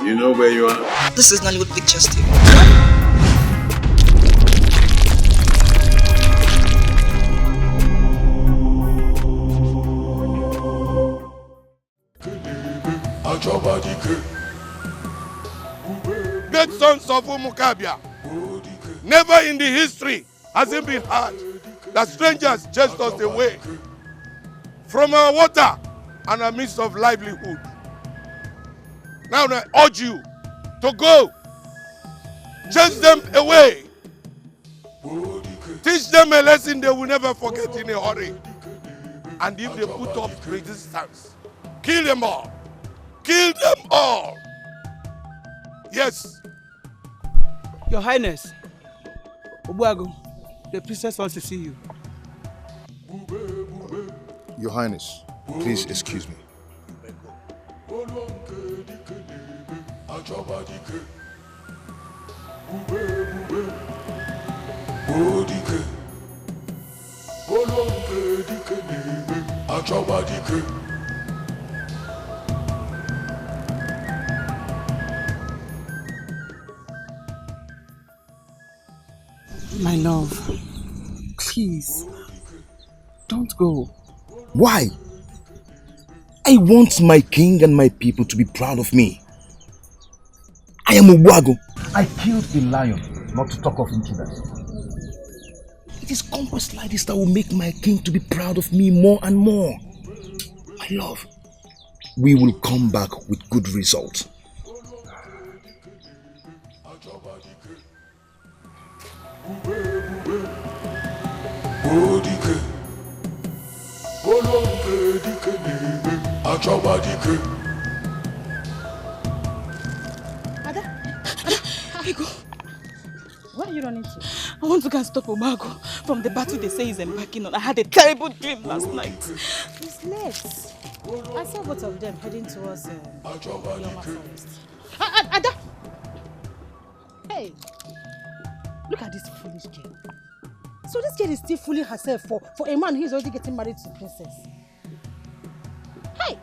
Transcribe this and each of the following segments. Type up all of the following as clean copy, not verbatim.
You know where you are? This is Nollywood Pictures TV. Great sons of Umukabia. Never in the history has it been heard that strangers chased us away from our water and our means of livelihood. Now I urge you to go, chase them away, teach them a lesson they will never forget in a hurry. And if they put up resistance, kill them all. Kill them all. Yes. Your Highness, Obuago, the princess wants to see you. Your Highness, please excuse me. My love, please, don't go. Why? I want my king and my people to be proud of me. I am Obuago. I killed a lion, not to talk of intruders. It is conquest like this that will make my king to be proud of me more and more. My love, we will come back with good results. Where are you running to? I want to go and stop Obuago from the battle they say he's embarking on. I had a terrible dream last night. He's late. I saw both of them heading towards Chioma forest. Ada! Hey! Look at this foolish girl. So this girl is still fooling herself for a man who is already getting married to the princess. Hey!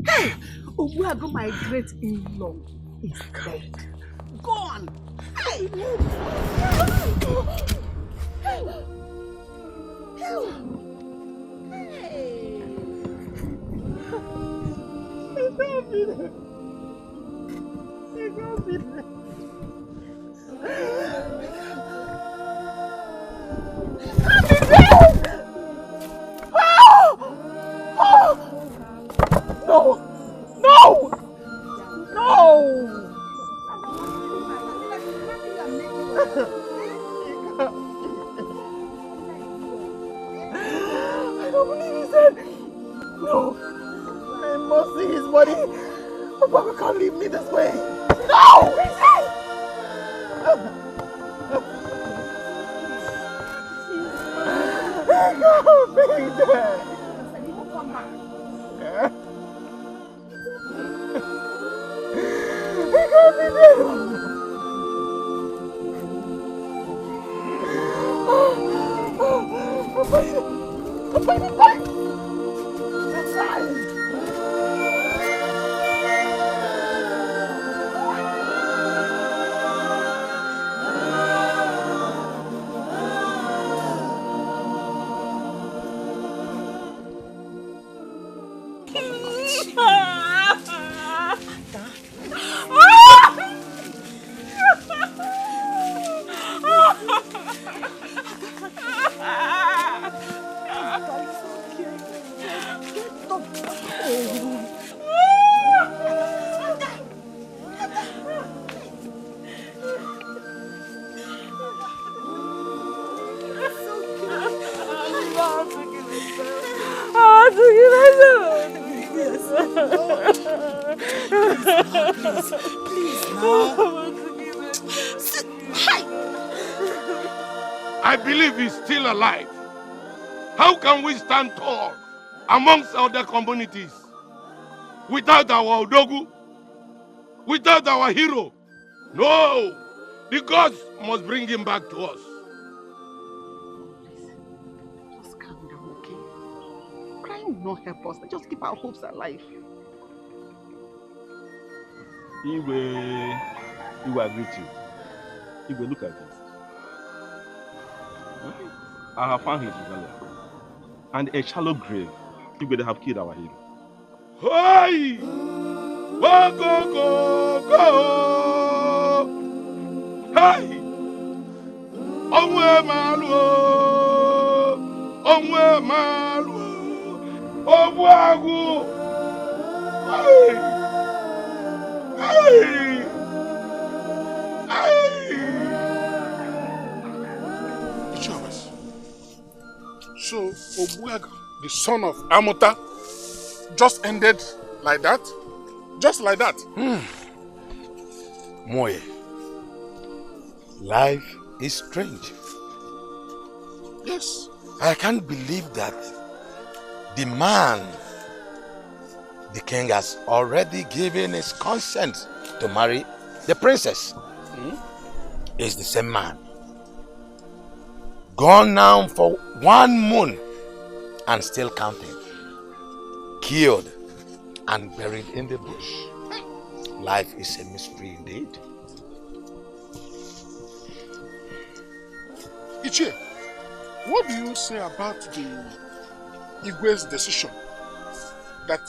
Hey! Obuago, my great-in-law, is dead. Gone! Hey! Hey! He can't be there. He can't be there. Can't be there! No! No! No! I don't believe he said. No! I must see his body. Papa can't leave me this way. No! He said. He can't be there. He will come back. He can't be there. I believe he's still alive. How can we stand tall amongst other communities without our Odogu, without our hero? No! The gods must bring him back to us. Just calm down, okay? Crying will not help us. Let's just keep our hopes alive. Iwe agree to you. Iwe, look at this. I have found his regalia. And a shallow grave, Iwe, they have killed our hero. Hey! Go, go, go, go! Hey! Onwe malu! Onwe malu! Obuagu! Hey! Hey! Hey! Chioma. So, Obuagu, the son of Amota, just ended like that? Just like that? Moye, life is strange. Yes. I can't believe that the man the king has already given his consent to marry the princess is the same man. Gone now for 1 moon and still counting. Killed and buried in the bush. Life is a mystery indeed. Ichie, what do you say about the Igwe's decision that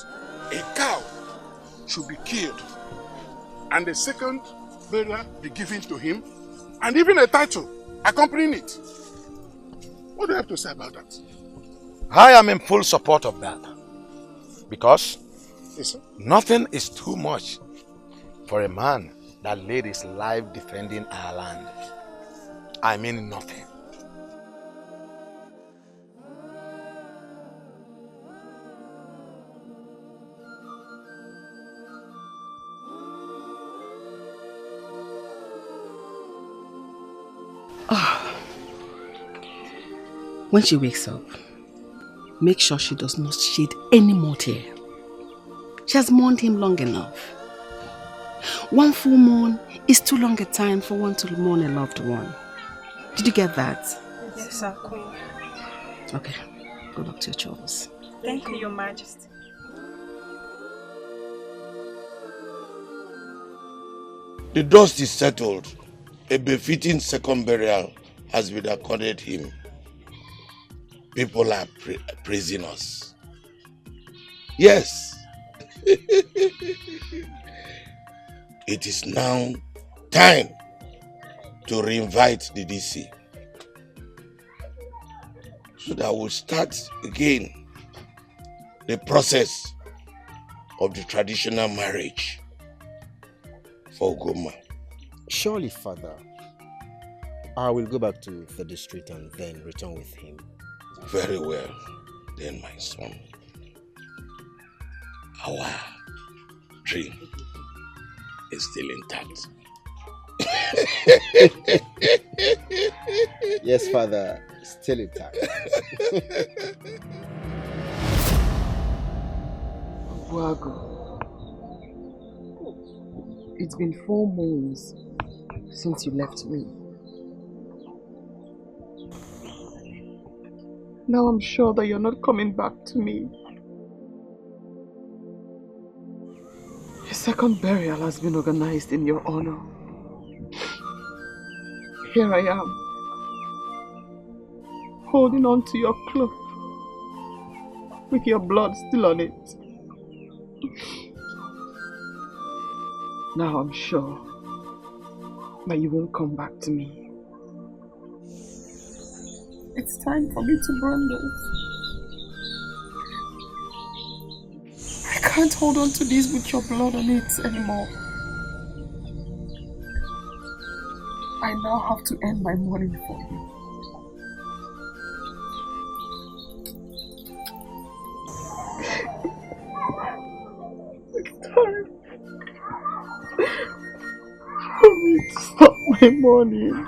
a cow should be killed and a second burial be given to him and even a title accompanying it? What do you have to say about that? I am in full support of that. Because yes, sir? Nothing is too much for a man that laid his life defending our land. I mean nothing. When she wakes up, make sure she does not shed any more tear. She has mourned him long enough. 1 full moon is too long a time for one to mourn a loved one. Did you get that? Yes, sir, Queen. Okay, go back to your chores. Thank you, Your Majesty. The dust is settled. A befitting second burial has been accorded him. People are praising us. Yes. It is now time to reinvite the DC. So that we'll start again the process of the traditional marriage for Goma. Surely, Father, I will go back to the district and then return with him. Very well, then, my son. Our dream is still intact. Yes, Father, still intact. Wago, it's been 4 moons since you left me. Now I'm sure that you're not coming back to me. A second burial has been organized in your honor. Here I am, holding on to your cloak, with your blood still on it. Now I'm sure that you will come back to me. It's time for me to burn this. I can't hold on to this with your blood on it anymore. I now have to end my mourning for you. It's time for me to stop my mourning.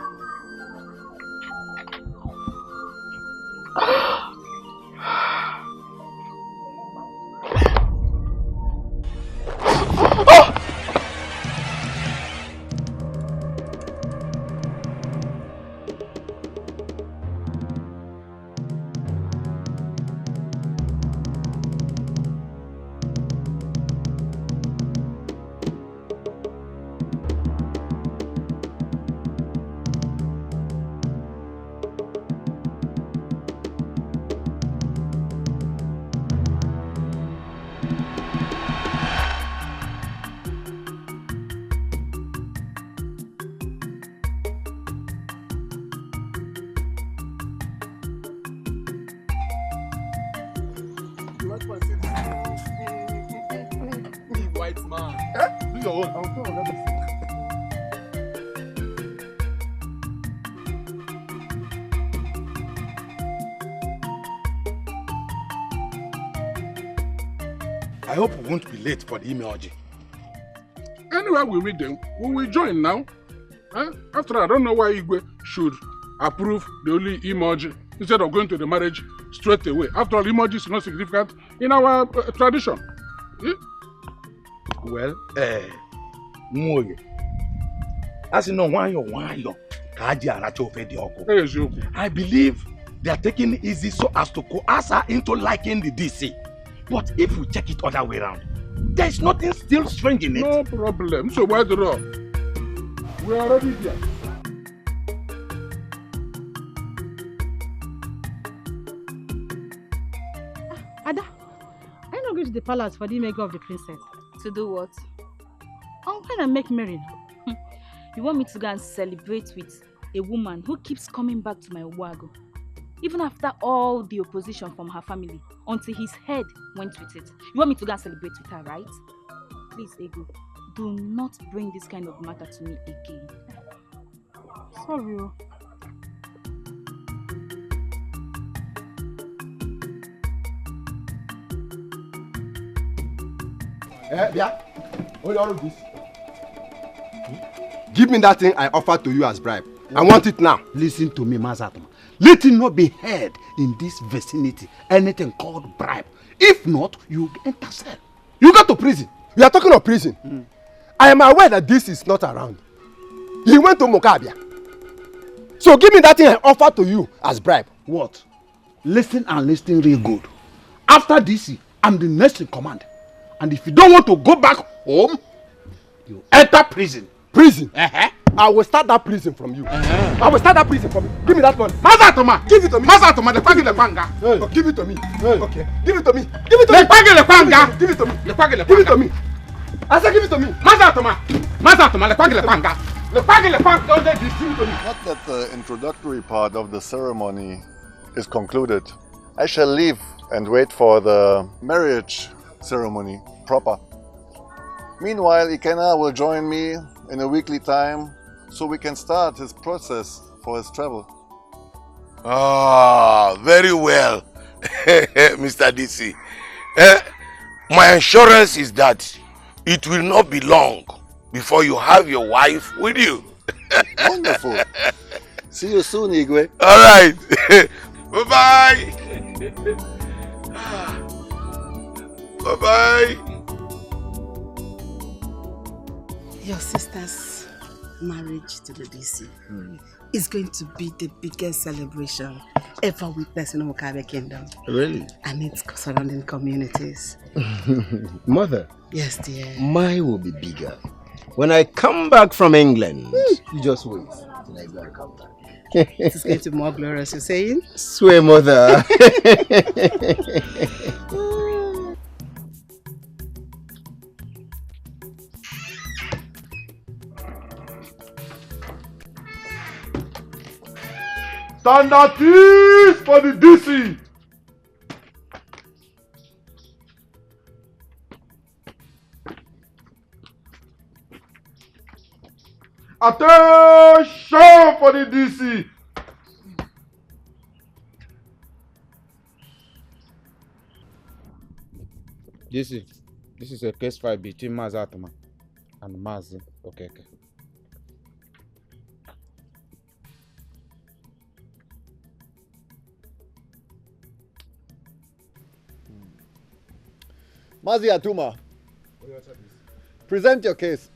I hope we won't be late for the Okojie. Anyway, we'll meet them. We will join now. After all, I don't know why Igwe should approve the only Okojie instead of going to the marriage straight away. After all, Okojie is not significant in our tradition. Yeah? Well, as you know, I believe they are taking it easy so as to coerce her into liking the DC. But if we check it other way around, there is nothing still strange in it. No problem. So why the rock? We are already there. Ada, are you not going to the palace for the making of the princess? To do what? I'm going to make merry. You want me to go and celebrate with a woman who keeps coming back to my wago, even after all the opposition from her family, until his head went with it. You want me to go and celebrate with her, right? Please, Ego, do not bring this kind of matter to me again. Sorry. Give me that thing I offered to you as bribe. I want it now. Listen to me, Mazatoma. Let it not be heard in this vicinity anything called bribe. If not, you enter cell. You go to prison. We are talking of prison. I am aware that this is not around. He went to Umukabia. So give me that thing I offered to you as bribe. What? Listen and listen real good. After this, I'm the next in command. And if you don't want to go back home, you enter prison. Prison? I will start that prison from you. I will start that prison from you. Give me that money. Mazatoma! Give it to me. Mazatoma, the pagi le panga. Oh, give it to me. Okay. Give it to me. Give it to me. The pagi le panga. Give it to me. The pagi le Give it to me. I said give it to me. Mazatoma! Mazatoma, the pagi le panga. The pagi le panga. Don't let this give it to me. Not that the introductory part of the ceremony is concluded. I shall leave and wait for the marriage ceremony proper. Meanwhile, Ikena will join me in a weekly time so we can start his process for his travel. Ah, very well, Mr. DC. My assurance is that it will not be long before you have your wife with you. Wonderful. See you soon, Igwe. All right. Bye-bye. Bye-bye. Your sister's marriage to the DC is going to be the biggest celebration ever witnessed in Umukabia Kingdom. Really? And its surrounding communities. Mother? Yes, dear. Mine will be bigger. When I come back from England, you just wait till I go and come back. It's going to be more glorious, you're saying? Swear, mother. Standard is for the DC. Attention for the DC. This is a case file between Mazi Atuma and Mazi Okeke. Mazi Atuma, present your case.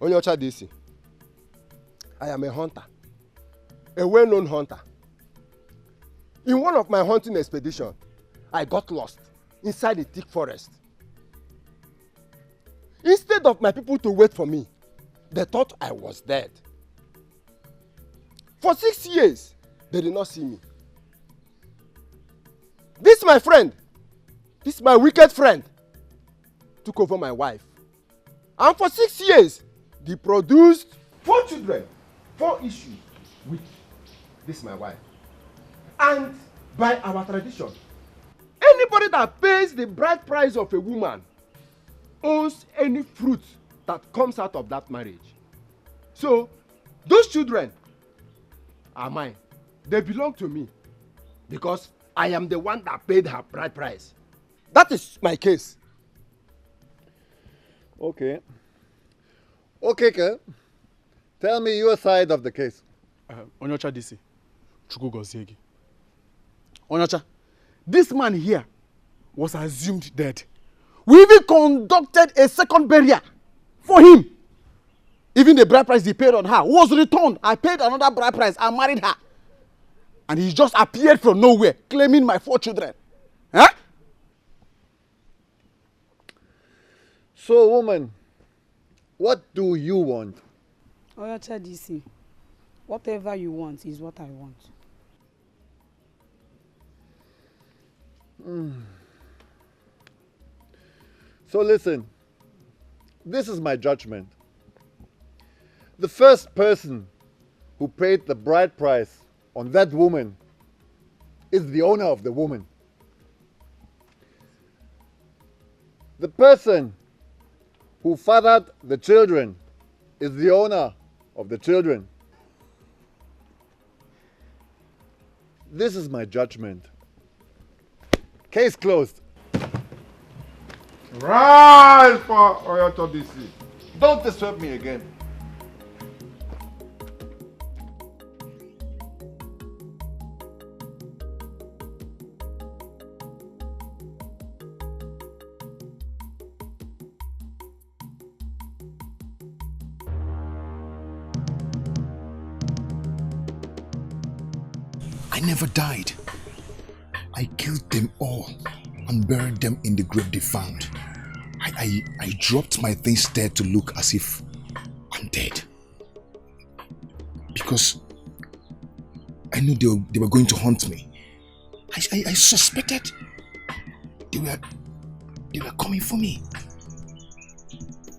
Onyocha DC. I am a hunter, a well-known hunter. In one of my hunting expeditions, I got lost inside a thick forest. Instead of my people to wait for me, they thought I was dead. For 6 years, they did not see me. This my friend, this my wicked friend, took over my wife. And for 6 years, they produced 4 children, 4 issues with this my wife. And by our tradition, anybody that pays the bride price of a woman owns any fruit that comes out of that marriage. So, those children are mine. They belong to me because I am the one that paid her bride price. That is my case. Okay. Okay, tell me your side of the case. Onyocha DC, Chukwu gozie gị. Onyocha, this man here was assumed dead. We even conducted a second burial for him. Even the bride price he paid on her was returned. I paid another bride price. I married her. And he just appeared from nowhere, claiming my 4 children. Huh? So, woman, what do you want? Onyocha DC, whatever you want is what I want. So listen, this is my judgment. The first person who paid the bride price on that woman is the owner of the woman. The person who fathered the children is the owner of the children. This is my judgment. Case closed. Rise for Onyocha DC. Don't disturb me again. I never died. I killed them all and buried them in the grave they found. I dropped my things there to look as if I'm dead. Because I knew they were going to hunt me. I suspected they were coming for me.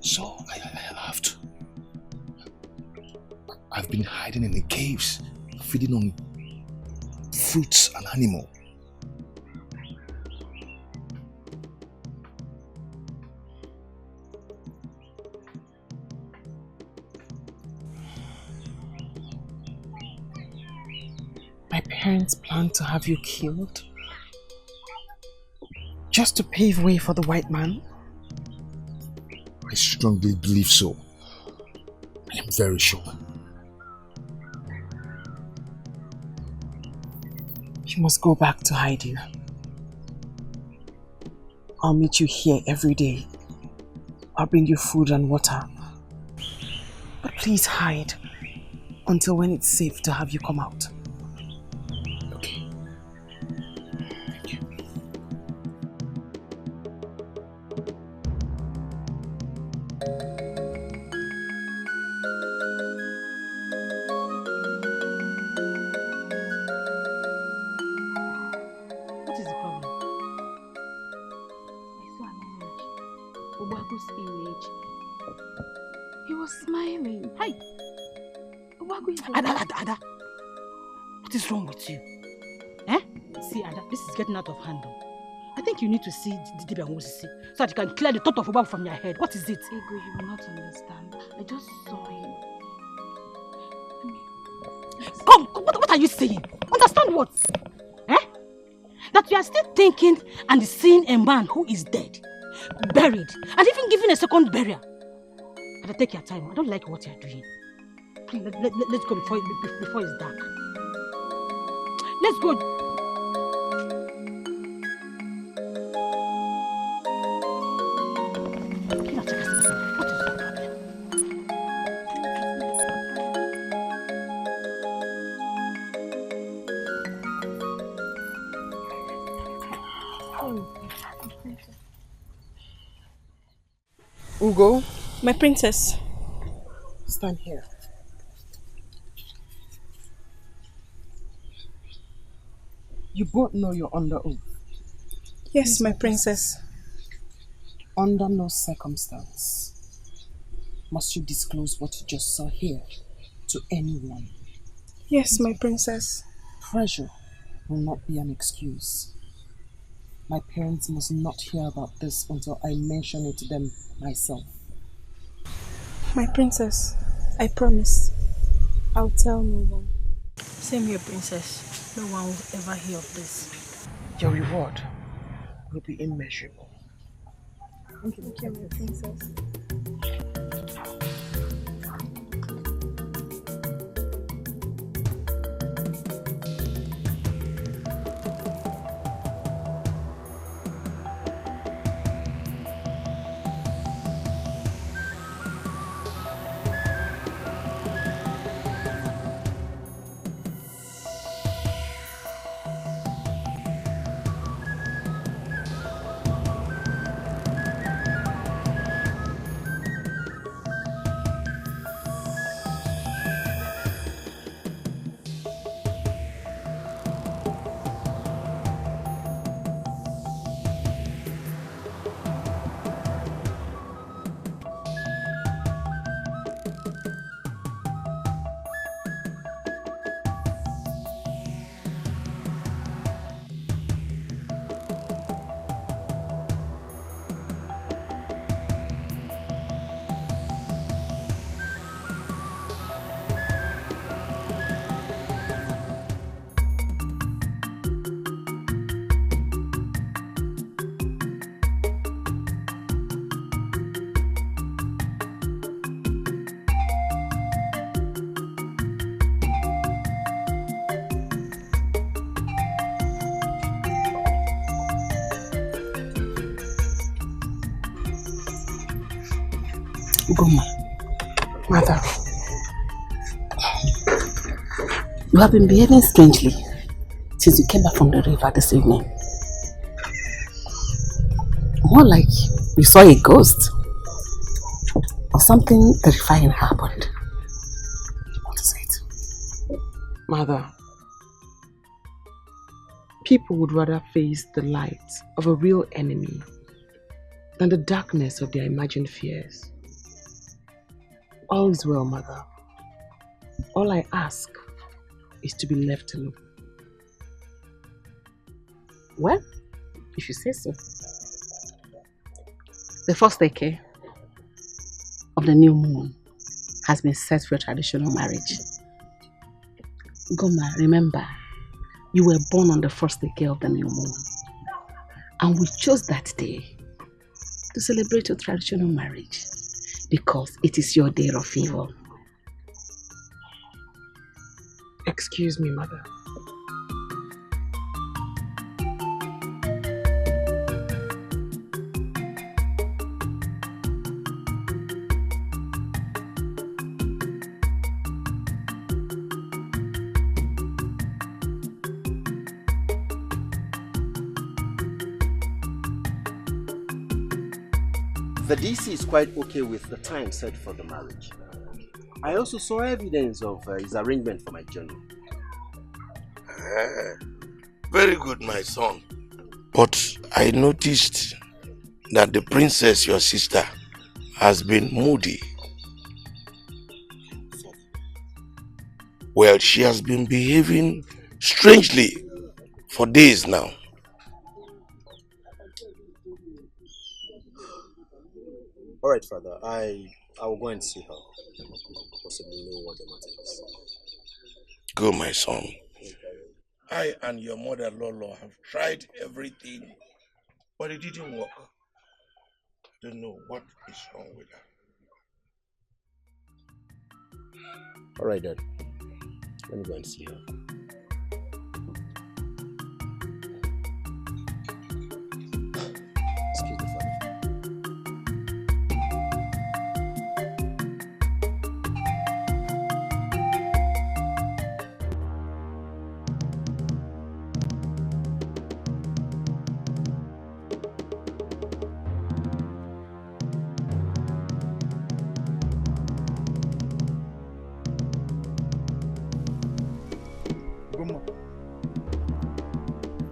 So I left. I've been hiding in the caves, feeding on fruits and animal. My parents plan to have you killed just to pave way for the white man? I strongly believe so. I am very sure. You must go back to hide you. I'll meet you here every day. I'll bring you food and water. But please hide until when it's safe to have you come out. Okay. Thank you. What is the problem? Obago's image. He was smiling. Hi. Obago is Ada. What is wrong with you? Eh? See, Ada, this is getting out of hand. I think you need to see the Ngozi so that you can clear the thought of Oba from your head. What is it? Ego, you will not understand. I just saw him. Come, what are you saying? Understand what? Eh? That you are still thinking and seeing a man who is dead, buried, and even given a second burial. Ada, take your time. I don't like what you are doing. Please, let's go before it's dark. Let's go. Ugo, my princess. Stand here. You both know you're under oath. Yes, my princess. Under no circumstance must you disclose what you just saw here to anyone. Yes, my princess. Pressure will not be an excuse. My parents must not hear about this until I mention it to them myself. My princess, I promise. I'll tell no one. Same here, princess. No one will ever hear of this. Your reward will be immeasurable. Thank you, my princess. Goma, mother, you have been behaving strangely since you came back from the river this evening. More like you saw a ghost or something terrifying happened. What is it? Mother, people would rather face the light of a real enemy than the darkness of their imagined fears. All is well, Mother. All I ask is to be left alone. Well, if you say so. The first Dikeh of the new moon has been set for a traditional marriage. Goma, remember, you were born on the first Dikeh of the new moon. And we chose that day to celebrate your traditional marriage because it is your day of favor. Excuse me, Mother. The DC is quite okay with the time set for the marriage. I also saw evidence of his arrangement for my journey. Very good, my son. But I noticed that the princess, your sister, has been moody. Well, she has been behaving strangely for days now. All right, Father. I will go and see her. Possibly know what the matter is. Go, my son. I and your mother Lolo have tried everything, but it didn't work. I don't know what is wrong with her. All right, Dad. Let me go and see her. Excuse me, Father.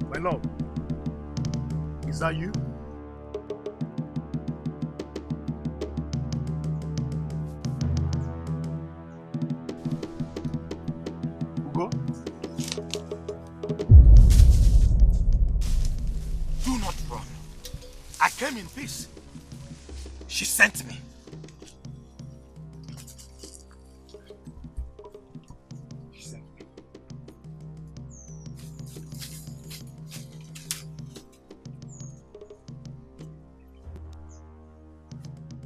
My love, is that you? Ugo? Do not run. I came in peace. She sent me.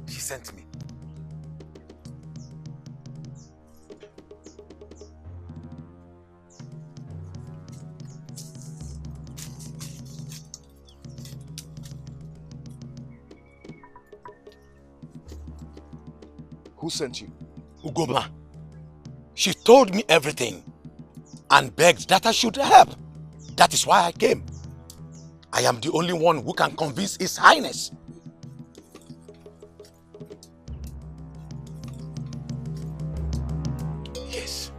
She sent me. Who sent you? Ugoma. She told me everything and begged that I should help. That is why I came. I am the only one who can convince His Highness. Yes.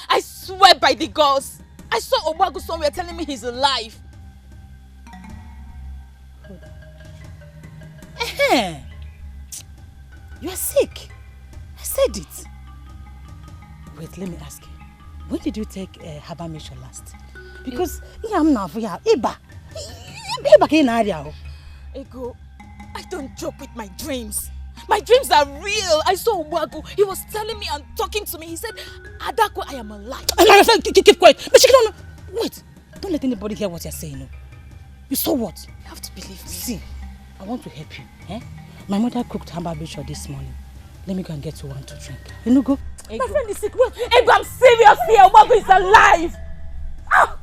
I swear by the gods, I saw Obagu somewhere telling me he's alive. You are sick. I said it. Wait, let me ask you. When did you take herbal mixture last? Because Ego, I don't joke with my dreams. My dreams are real. I saw Obagu. He was telling me and talking to me. He said, Adako, I am alive. Keep quiet. But she don't know. Wait. Don't let anybody hear what you're saying. No. You saw what? You have to believe me. See, I want to help you. Eh? My mother cooked herbal mixture this morning. Let me go and get you one to drink. You know, go. Ego. My friend is sick. Wait. Ego, I'm serious here. Obagu is alive. Ah!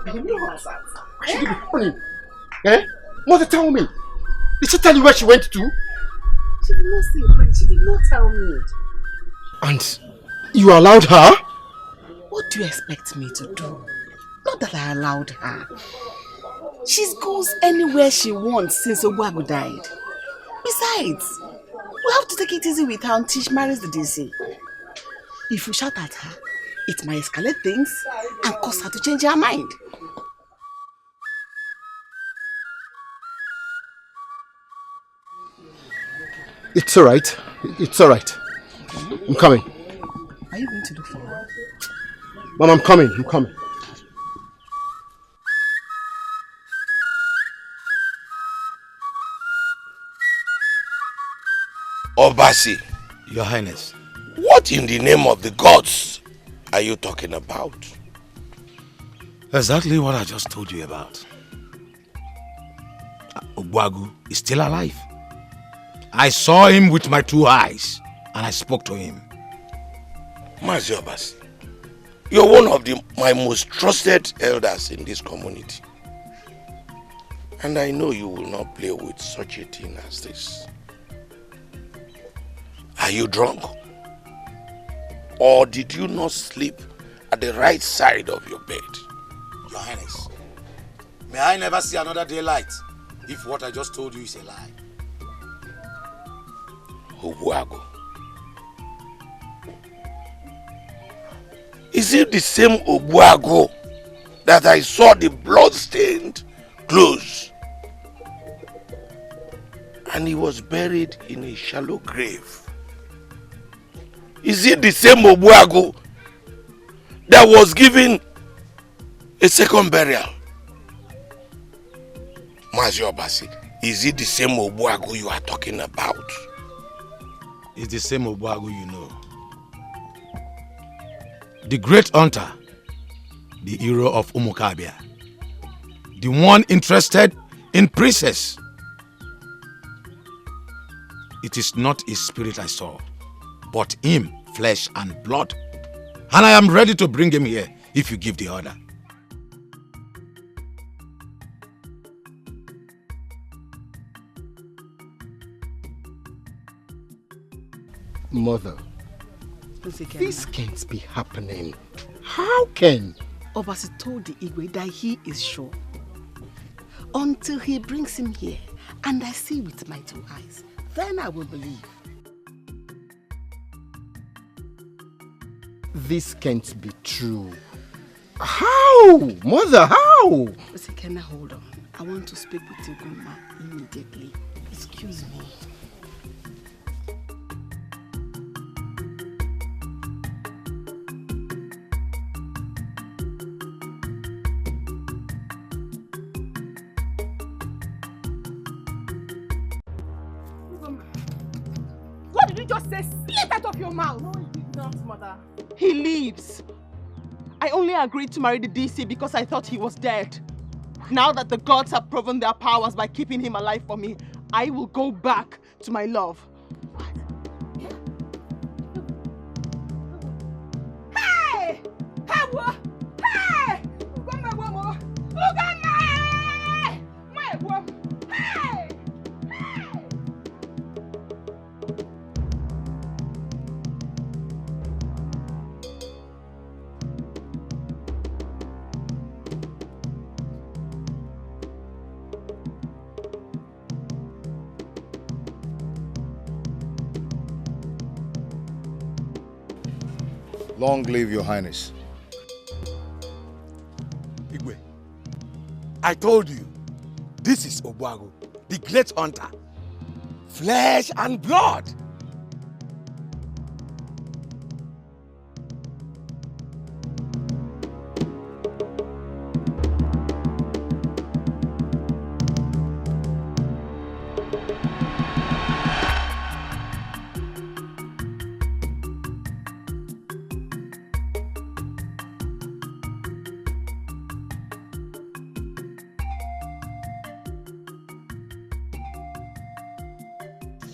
She did be funny. Eh? Mother, tell me. Did she tell you where she went to? She did not say, but she did not tell me. And you allowed her? What do you expect me to do? Not that I allowed her. She goes anywhere she wants since Obagu died. Besides, we have to take it easy with her until she marries the DC. If we shout at her, it might escalate things and cause her to change her mind. It's alright. It's alright. I'm coming. Are you going to look for her? Mom, I'm coming. I'm coming. Obasi, Your Highness. what in the name of the gods are you talking about? Exactly what I just told you about. Obagu is still alive. I saw him with my 2 eyes and I spoke to him. Mazi Obasi, you're one of my most trusted elders in this community. And I know you will not play with such a thing as this. Are you drunk? Or did you not sleep at the right side of your bed? Your Highness, may I never see another daylight if what I just told you is a lie. Obuago, Is it the same Obuago that I saw the blood-stained clothes? And he was buried in a shallow grave. Is it the same Obuago that was given a second burial? Mazi Obasi, is it the same Obuago you are talking about? It's the same Obuago you know. The great hunter, the hero of Umukabia, the one interested in princess. It is not his spirit I saw, but him, flesh and blood. And I am ready to bring him here if you give the order. Mother, this can't be happening. How can? Obasi told the Igwe that he is sure. Until he brings him here and I see with my 2 eyes, then I will believe. This can't be true. How? Mother, how? Can I hold on? I want to speak with Iguma immediately. Excuse me. What did you just say? Slip out of your mouth! No, he did not, Mother. He lives. I only agreed to marry the DC because I thought he was dead. Now that the gods have proven their powers by keeping him alive for me, I will go back to my love. Hey! Hey! Hey! Look at my woman! Look at my woman! Hey! Long live your highness. Igwe, I told you, this is Obuago, the great hunter. Flesh and blood.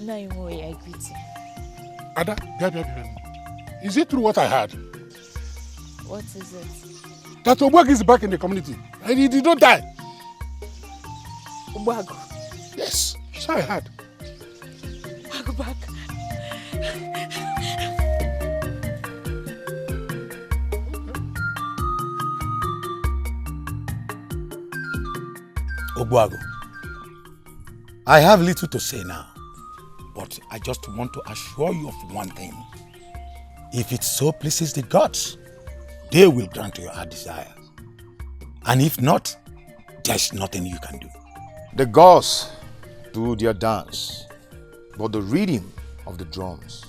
I greet you. Ada, is it true what I heard? What is it? That Obuago is back in the community and he did not die. Obuago? Yes, so I heard. Obuago back. Obuago, I have little to say now, but I just want to assure you of one thing. If it so pleases the gods, they will grant your heart desire. And if not, there's nothing you can do. The gods do their dance, but the rhythm of the drums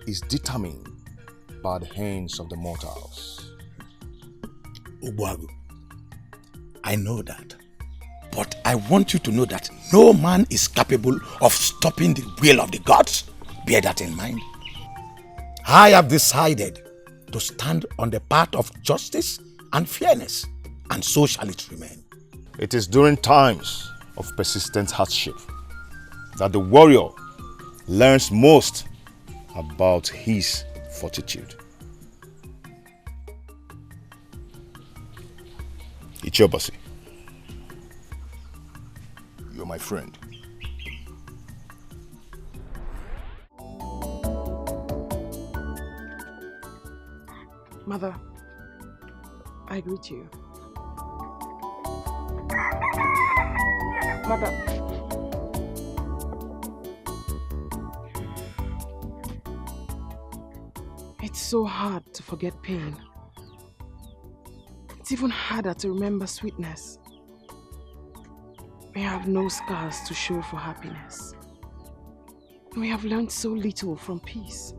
is determined by the hands of the mortals. Obuago, I know that. But I want you to know that no man is capable of stopping the will of the gods. Bear that in mind. I have decided to stand on the path of justice and fairness, and so shall it remain. It is during times of persistent hardship that the warrior learns most about his fortitude. Ichobasi, you're my friend. Mother, I greet you. Mother. It's so hard to forget pain. It's even harder to remember sweetness. We have no scars to show for happiness. We have learned so little from peace.